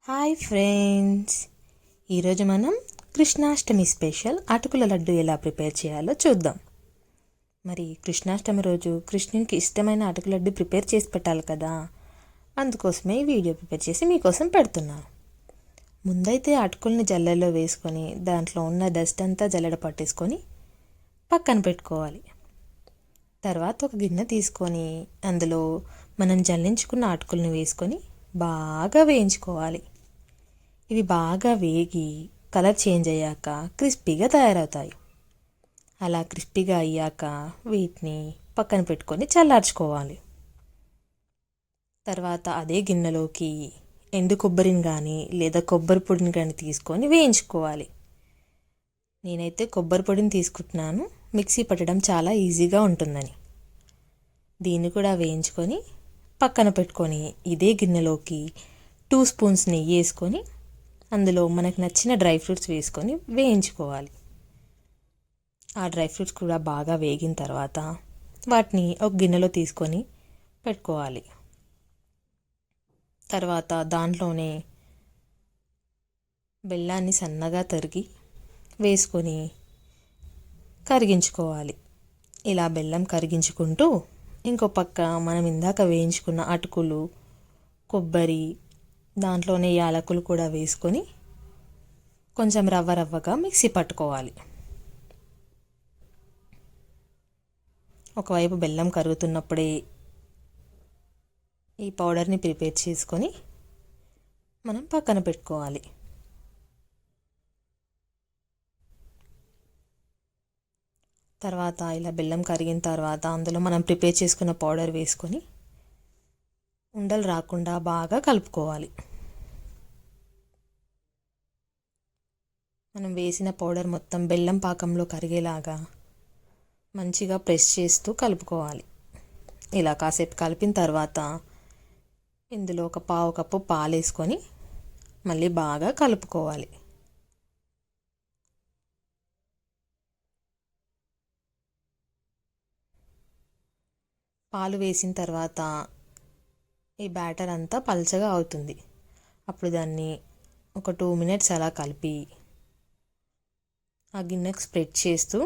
Hi friends, ఈరోజు మనం Krishnashtami special అటుకుల లడ్డు ఎలా ప్రిపేర్ చేయాలో చూద్దాం. మరి కృష్ణాష్టమి రోజు కృష్ణునికి ఇష్టమైన అటుకుల లడ్డు ప్రిపేర్ చేసి పెట్టాలి కదా, అందుకోసమే ఈ వీడియో ప్రిపేర్ చేసి మీకోసం పెడుతున్నాను. ముందైతే అటుకుల్ని జల్లెల్లో వేసుకొని దాంట్లో ఉన్న డస్ట్ అంతా జల్లెడ పట్టేసుకొని పక్కన పెట్టుకోవాలి. తర్వాత ఒక గిన్నె తీసుకొని అందులో మనం జల్లించుకున్న అటుకుల్ని వేసుకొని బాగా వేయించుకోవాలి. ఇవి బాగా వేగి కలర్ చేంజ్ అయ్యాక క్రిస్పీగా తయారవుతాయి. అలా క్రిస్పీగా అయ్యాక వీటిని పక్కన పెట్టుకొని చల్లార్చుకోవాలి. తర్వాత అదే గిన్నెలోకి ఎండు కొబ్బరిని కానీ లేదా కొబ్బరి పొడిని కానీ తీసుకొని వేయించుకోవాలి. నేనైతే కొబ్బరి పొడిని తీసుకుంటున్నాను, మిక్సీ పట్టడం చాలా ఈజీగా ఉంటుందని. దీన్ని కూడా వేయించుకొని పక్కన పెట్టుకొని ఇదే గిన్నెలోకి 2 స్పూన్స్ నెయ్యి వేసుకొని అందులో మనకు నచ్చిన డ్రై ఫ్రూట్స్ వేసుకొని వేయించుకోవాలి. ఆ డ్రై ఫ్రూట్స్ కూడా బాగా వేగిన తర్వాత వాటిని ఒక గిన్నెలో తీసుకొని పెట్టుకోవాలి. తర్వాత దాంట్లోనే బెల్లాన్ని సన్నగా తరిగి వేసుకొని కరిగించుకోవాలి. ఇలా బెల్లం కరిగించుకుంటూ ఇంకో పక్క మనం ఇందాక వేయించుకున్న అటుకులు, కొబ్బరి, దాంట్లోనే యాలకులు కూడా వేసుకొని కొంచెం రవ్వగా మిక్సీ పట్టుకోవాలి. ఒకవైపు బెల్లం కరుగుతున్నప్పుడే ఈ పౌడర్ని ప్రిపేర్ చేసుకొని మనం పక్కన పెట్టుకోవాలి. తర్వాత ఇలా బెల్లం కరిగిన తర్వాత అందులో మనం ప్రిపేర్ చేసుకున్న పౌడర్ వేసుకొని ఉండలు రాకుండా బాగా కలుపుకోవాలి. మనం వేసిన పౌడర్ మొత్తం బెల్లం పాకంలో కరిగేలాగా మంచిగా ప్రెస్ చేస్తూ కలుపుకోవాలి. ఇలా కాసేపు కలిపిన తర్వాత ఇందులో ఒక 1/2 కప్పు పాలు వేసుకొని మళ్ళీ బాగా కలుపుకోవాలి. పాలు వేసిన తర్వాత ఈ బ్యాటర్ అంతా పల్చగా అవుతుంది. అప్పుడు దాన్ని ఒక 2 మినిట్స్ అలా కలిపి ఆ గిన్నెకి స్ప్రెడ్ చేస్తూ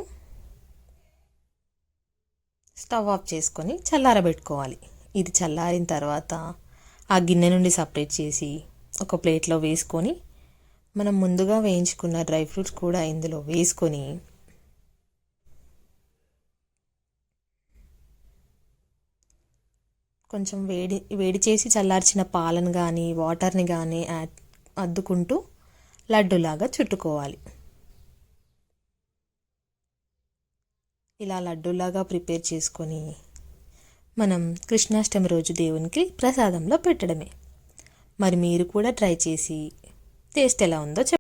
స్టవ్ ఆఫ్ చేసుకొని చల్లారబెట్టుకోవాలి. ఇది చల్లారిన తర్వాత ఆ గిన్నె నుండి సపరేట్ చేసి ఒక ప్లేట్లో వేసుకొని మనం ముందుగా వేయించుకున్న డ్రై ఫ్రూట్స్ కూడా ఇందులో వేసుకొని కొంచెం వేడి చేసి చల్లార్చిన పాలను కానీ వాటర్ని కానీ అద్దుకుంటూ లడ్డులాగా చుట్టుకోవాలి. ఇలా లడ్డూలాగా ప్రిపేర్ చేసుకొని మనం కృష్ణాష్టమి రోజు దేవునికి ప్రసాదంలో పెట్టడమే. మరి మీరు కూడా ట్రై చేసి టేస్ట్ ఎలా ఉందో